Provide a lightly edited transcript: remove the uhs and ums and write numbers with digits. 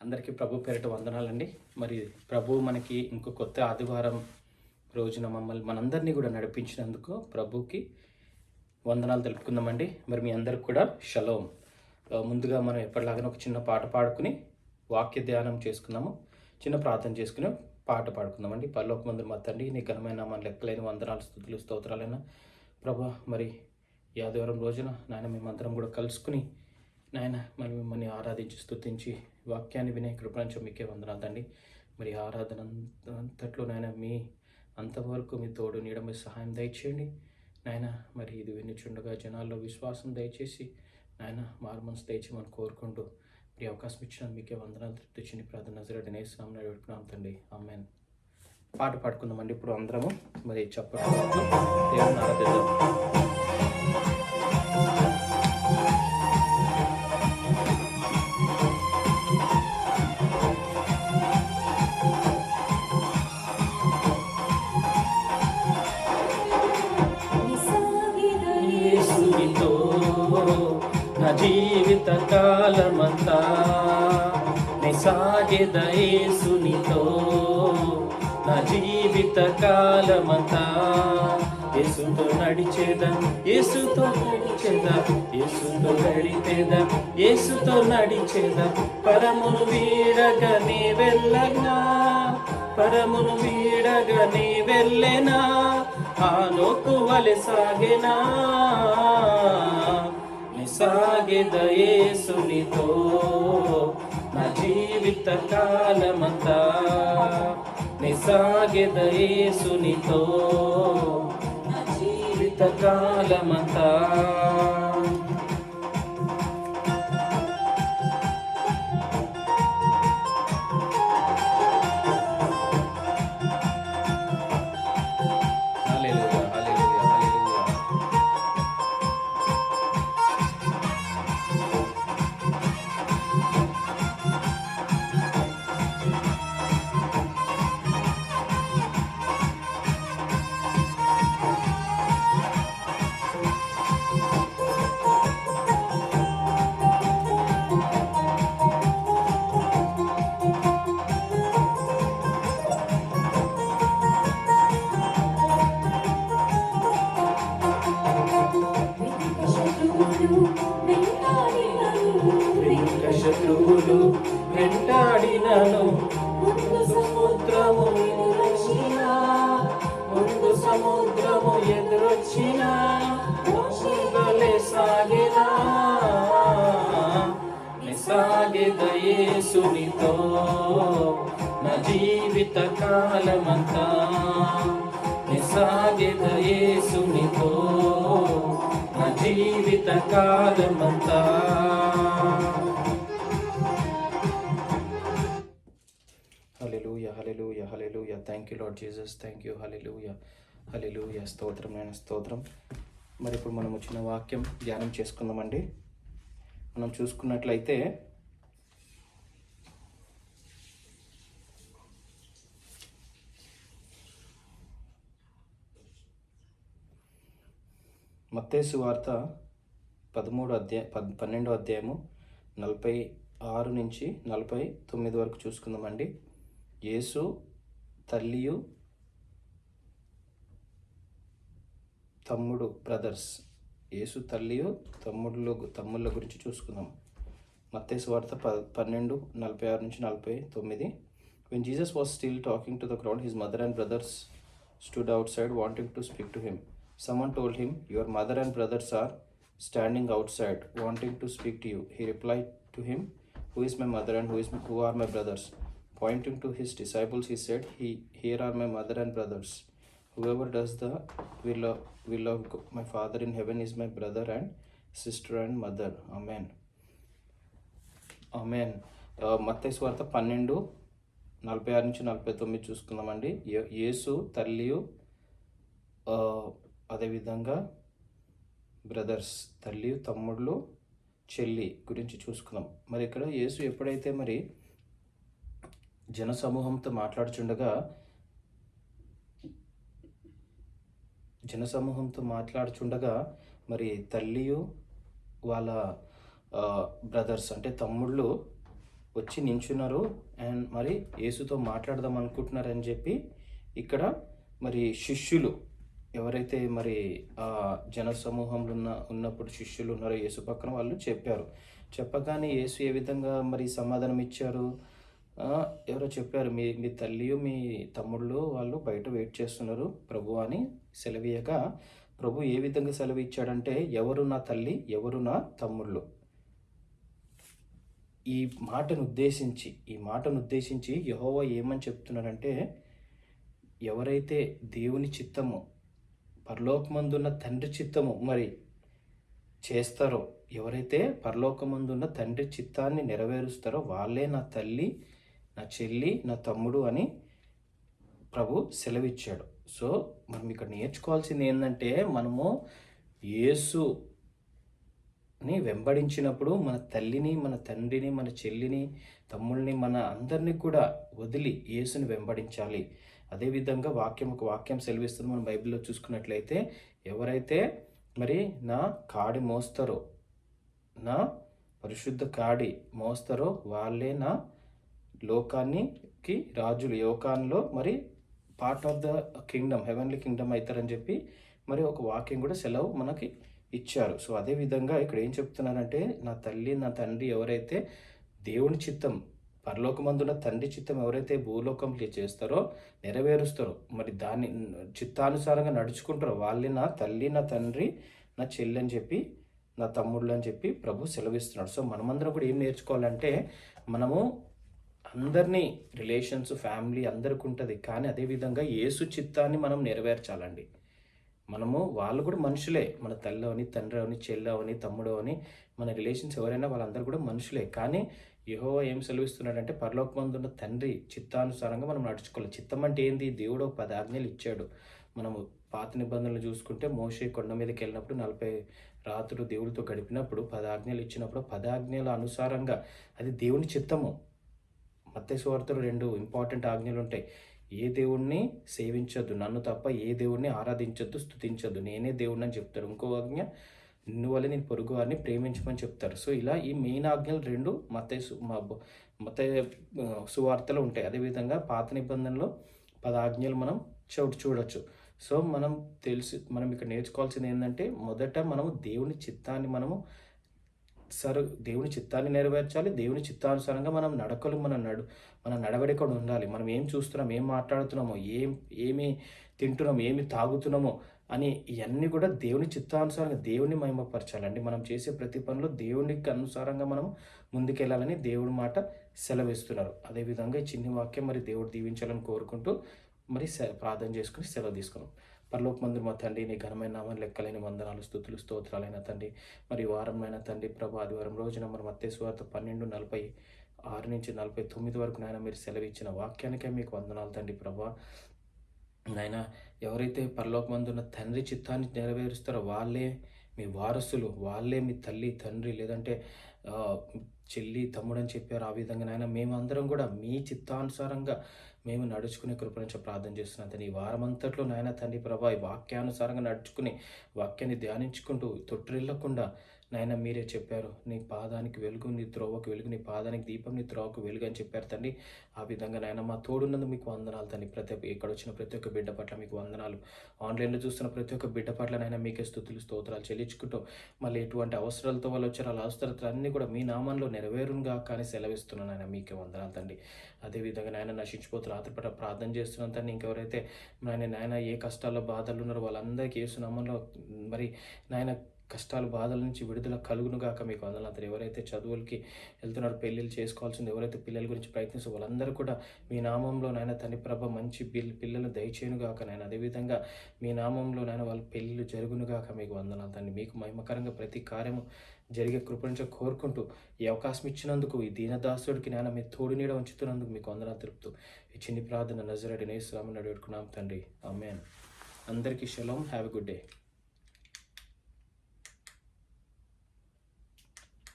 అందరికీ ప్రభు పేరిట వందనాలండి. మరి ప్రభు మనకి ఇంకో కొత్త ఆదివారం రోజున మనందరినీ కూడా నడిపించినందుకు ప్రభుకి వందనాలు తెలుపుకుందామండి. మరి మీ అందరికి కూడా షలోమ్. ముందుగా మనం ఎప్పటిలాగానే ఒక చిన్న పాట పాడుకుని వాక్య ధ్యానం చేసుకుందాము. చిన్న ప్రార్థన చేసుకుని పాట పాడుకుందామండి. పరలోకమందు మా తండ్రి, నీ ఘనమైన మన లెక్కలేని వందనాలు, స్తుతులు, స్తోత్రాలైనా ప్రభు. మరి ఈ ఆదివారం రోజున నాయన మేమందరం కూడా కలుసుకుని నాయన మరి మిమ్మల్ని ఆరాధించి స్తుతించి వాక్యాన్ని వినే కృపణించ మీకే వందనాలు తండ్రి. మరి ఆరాధన అంతట్లో నాయన మీ అంతవరకు మీ తోడు నీడ మీ సహాయం దయచేయండి నాయన. మరి ఇది వినిచుండగా జనాల్లో విశ్వాసం దయచేసి నాయన మారుమనసు దయచేయమని కోరుకుంటూ ఈ అవకాశం ఇచ్చిన మీకే వందనాలు తృప్తించి ప్రార్థన నజరేయుడైన యేసు నామమున వేడుకుంటున్నాం తండ్రి, ఆమేన్. పాట పాడుకుందామండి ఇప్పుడు అందరము. మరి చెప్పండి, దేవుని ఆరాధిద్దాం. నా జీవిత కాలమంతా సాగెద యేసునితో, నా జీవిత కాలమంతా యేసుతో నడిచేదా, యేసుతో నడిచేదా, యేసుతో నడిచేదా, యేసుతో నడిచేదా. పరమును వీడగా నీ వెళ్ళగా, పరమును వీడగా నీ వెళ్ళెనా, ఆనోకు వలె సాగెనా. సాగెద యేసునితో నా జీవిత కాలమంతా, సాగెద యేసునితో నా జీవిత కాలమంతా. శత్రువులు వెంటాడినను, సముద్రము ఎదురొచ్చినా, ముందు సముద్రము ఎదురొచ్చినా, సాగెదా సాగెద యేసునితో నా జీవిత కాలమంతా, సాగెద యేసునితో నా జీవిత కాలమంతా. Hallelujah, hallelujah, hallelujah. Thank you Lord Jesus, thank you. Hallelujah, hallelujah. స్తోత్రం నాయన, స్తోత్రం. మరి ఇప్పుడు మనం వచ్చిన వాక్యం ధ్యానం చేసుకుందామండి. మనం చూసుకున్నట్లయితే మత్తయి సువార్త 12వ అధ్యాయము 46 నుంచి 49 వరకు చూసుకుందామండి. యేసు తల్లియు తమ్ముడు బ్రదర్స్, యేసు తల్లియు తమ్ముళ్ళ గురించి చూసుకుందాం. మత్తయి సువార్త 12:46 నుంచి 49. When Jesus was still talking to the crowd, his mother and brothers stood outside wanting to speak to him. Someone told him, "Your mother and brothers are standing outside wanting to speak to you." He replied to him, "Who is my mother and who are my brothers?" Pointing to his disciples, he said, "Here are my mother and brothers. Whoever does the will of my Father in heaven is my brother and sister and mother." Amen. Amen. మత్తయి సువార్త 12:46 నుంచి 49 చూసుకుందామండి. యేసు తల్లియు అదేవిధంగా brothers, తల్లి, తమ్ముళ్ళు, చెల్లి గురించి చూసుకుందాం. మరి ఇక్కడ యేసు ఎప్పుడైతే మరి జనసమూహంతో మాట్లాడుచుండగా మరి తల్లియు వాళ్ళ బ్రదర్స్ అంటే తమ్ముళ్ళు వచ్చి నించున్నారు అండ్ మరి యేసుతో మాట్లాడదాం అనుకుంటున్నారని చెప్పి ఇక్కడ మరి శిష్యులు ఎవరైతే మరి ఆ జన సమూహంలో ఉన్నప్పుడు శిష్యులు ఉన్నారో యేసు పక్కన వాళ్ళు చెప్పారు. చెప్పగానే యేసు ఏ విధంగా మరి సమాధానం ఇచ్చారు? ఎవరో చెప్పారు, మీ మీ తల్లి మీ తమ్ముళ్ళు వాళ్ళు బయట వెయిట్ చేస్తున్నారు ప్రభు అని సెలవీయగా, ప్రభు ఏ విధంగా సెలవు ఇచ్చాడంటే, ఎవరు నా తల్లి, ఎవరు నా తమ్ముళ్ళు. ఈ మాటను ఉద్దేశించి యెహోవా ఏమని చెప్తున్నారంటే, ఎవరైతే దేవుని చిత్తము, పరలోకమందున్న తండ్రి చిత్తము మరి చేస్తారో, ఎవరైతే పరలోకమందున్న తండ్రి చిత్తాన్ని నెరవేరుస్తారో వాళ్ళే నా తల్లి, నా చెల్లి, నా తమ్ముడు అని ప్రభు సెలవిచ్చాడు. సో మనం ఇక్కడ నేర్చుకోవాల్సింది ఏంటంటే, మనము యేసుని వెంబడించినప్పుడు మన తల్లిని, మన తండ్రిని, మన చెల్లిని, తమ్ముళ్ళని, మన అందరినీ కూడా వదిలి యేసుని వెంబడించాలి. అదేవిధంగా ఒక వాక్యం సెలవిస్తుంది. మనం బైబిల్లో చూసుకున్నట్లయితే, ఎవరైతే మరి నా కాడి మోస్తారో, నా పరిశుద్ధ కాడి మోస్తారో వాళ్ళే నా లోకానికి రాజులు, యోకాన్లో మరి part of the Kingdom, heavenly Kingdom అవుతారని చెప్పి మరి ఒక వాక్యం కూడా సెలవు మనకి ఇచ్చారు. సో అదేవిధంగా ఇక్కడ ఏం చెప్తున్నారంటే, నా తల్లి, నా తండ్రి ఎవరైతే దేవుని చిత్తం, పరలోకమందున్న తండ్రి చిత్తం ఎవరైతే భూలోకంలో చేస్తారో, నెరవేరుస్తారో, మరి దాన్ని చిత్తానుసారంగా నడుచుకుంటారో వాళ్ళే నా తల్లి, నా తండ్రి, నా చెల్లి అని చెప్పి, నా తమ్ముళ్ళు అని చెప్పి ప్రభు సెలవిస్తున్నాడు. సో మనమందరం కూడా ఏం నేర్చుకోవాలంటే, మనము అందరినీ రిలేషన్స్, ఫ్యామిలీ అందరికి ఉంటుంది, కానీ అదేవిధంగా యేసు చిత్తాన్ని మనం నెరవేర్చాలండి. వాళ్ళు కూడా మనుషులే, మన తల్లి అని, తండ్రి అని, చెల్లి అని, తమ్ముడు అని, మన రిలేషన్స్ ఎవరైనా వాళ్ళందరూ కూడా మనుషులే. కానీ యెహోవా ఏం సెలవిస్తున్నాడంటే, పరలోకమందున్న తండ్రి చిత్తానుసారంగా మనం నడుచుకోవాలి. చిత్తం అంటే ఏంది? దేవుడు 10 ఆజ్ఞలు ఇచ్చాడు. మనము పాత నిబంధనలు చూసుకుంటే, మోషే కొండ మీదకి వెళ్ళినప్పుడు 40 రాత్రులు దేవుడితో గడిపినప్పుడు 10 ఆజ్ఞలు ఇచ్చినప్పుడు 10 ఆజ్ఞల అనుసారంగా అది దేవుని చిత్తము. మత్తయి సువార్తలో 2 ఇంపార్టెంట్ ఆజ్ఞలు ఉంటాయి. ఏ దేవుణ్ణి సేవించొద్దు, నన్ను తప్ప ఏ దేవుణ్ణి ఆరాధించొద్దు, స్తుతించొద్దు, నేనే దేవుణ్ణి అని చెప్తారు. ఇంకో ఆజ్ఞ, నిన్ను వల్ల నేను పొరుగు వారిని ప్రేమించమని చెప్తారు. సో ఇలా ఈ మెయిన్ ఆజ్ఞలు 2 మత్తయి సువార్తలో ఉంటాయి. అదేవిధంగా పాత నిబంధనలో 10 ఆజ్ఞలు మనం చూడొచ్చు. సో మనం ఇక్కడ నేర్చుకోవాల్సింది ఏంటంటే, మొదట మనము దేవుని చిత్తాన్ని దేవుని చిత్తాన్ని నెరవేర్చాలి. దేవుని చిత్తానుసారంగా మనం నడకలు, మన నడవడిక కూడా ఉండాలి. మనం ఏం చూస్తున్నాం, ఏం మాట్లాడుతున్నామో, ఏమి తింటున్నామో, ఏమి తాగుతున్నామో అని ఇవన్నీ కూడా దేవుని చిత్తానుసారంగా దేవుని మహిమపరచాలండి. మనం చేసే ప్రతి పనిలో దేవునికి అనుసారంగా మనం ముందుకెళ్ళాలని దేవుడి మాట సెలవిస్తున్నారు. అదేవిధంగా ఈ చిన్ని వాక్యం మరి దేవుడు దీవించాలని కోరుకుంటూ మరి ప్రార్థన చేసుకుని సెలవు తీసుకున్నాం. పరలోకమందున మా తండ్రి, నీ ఘనమైన నామం లెక్కలేని వందనాలు, స్తుతులు, స్తోత్రాలైన తండ్రి. మరి వారంలో తండ్రి ప్రభు, ఆదివారం రోజున మరి మత్తయి సువార్త 12:46 నుంచి 49 వరకు నాయన మీరు సెలవిచ్చిన వాక్యానికే మీకు వందనాలు తండ్రి ప్రభా. నాయన ఎవరైతే పరలోకమందున్న తండ్రి చిత్తాన్ని నెరవేరుస్తారో వాళ్ళే మీ వారసులు, వాళ్ళే మీ తల్లి, తండ్రి, లేదంటే చెల్లి, తమ్ముడు అని చెప్పారు. ఆ విధంగా నాయన మేమందరం కూడా మీ చిత్తానుసారంగా మేము నడుచుకునే కృప నుంచి ప్రార్థన చేస్తున్నాం తండ్రి. ఈ వారమంతట్లో నాయన తండ్రి ప్రభా, ఈ వాక్యానుసారంగా నడుచుకుని వాక్యాన్ని ధ్యానించుకుంటూ తొట్టిల్లకుండా నాయన మీరే చెప్పారు, నీ పాదానికి వెలుగు, నీ త్రోవకు వెలుగు, నీ పాదానికి దీపం, నీ త్రోవకు వెలుగు అని చెప్పారు తండ్రి. ఆ విధంగా నాయన మా తోడున్నందుకు మీకు వందనాలు తండ్రి. ఇక్కడ వచ్చిన ప్రతి ఒక్క బిడ్డ పట్ల మీకు వందనాలు. ఆన్లైన్లో చూస్తున్న ప్రతి ఒక్క బిడ్డ పట్ల నాయన మీకే స్తుతులు, స్తోత్రాలు చెల్లించుకుంటూ, మళ్ళీ ఎటువంటి అవసరాలతో వాళ్ళు వచ్చారు, వాళ్ళ అవసరాలు అన్నీ కూడా మీ నామంలో నెరవేరుగా కానీ సెలవిస్తున్నాను నాయన, మీకే వందనాలు తండ్రి. అదేవిధంగా నాయన నశించిపోతున్న రాత్రిపట ప్రార్థన చేస్తున్నాను తండ్రి. ఇంకెవరైతే నాయన ఏ కష్టాల్లో బాధలు ఉన్నారో వాళ్ళందరికీ యేసు నామంలో మరి నాయన కష్టాలు, బాధల నుంచి విడుదల కలుగును గాక మీకు వందనాలు. ఎవరైతే చదువులకి వెళ్తున్నారో, పెళ్ళిళ్ళు చేసుకోవాల్సింది, ఎవరైతే పిల్లల గురించి ప్రయత్నిస్తారో వాళ్ళందరూ కూడా మీ నామంలో నాయన తండ్రి ప్రభ మంచి పిల్లలు దయచేయును గాక నాయన. అదేవిధంగా మీ నామంలో నాయన వాళ్ళ పెళ్ళిళ్ళు జరుగును గాక మీకు వందనాలు తండ్రి. మీకు మహిమకరంగా ప్రతి కార్యము జరిగే కృప నుంచి కోరుకుంటూ, ఈ అవకాశం ఇచ్చినందుకు, ఈ దీనదాసుడికి నాయన మీ తోడు నీడ ఉంచుతున్నందుకు మీకు వందనాలు తెలుపుతూ ఈ చిన్ని ప్రార్థన నజరేయుడైన యేసు నామమున వేడుకున్నాం తండ్రి. ఆమేన్. అందరికీ shalom. Have a good day.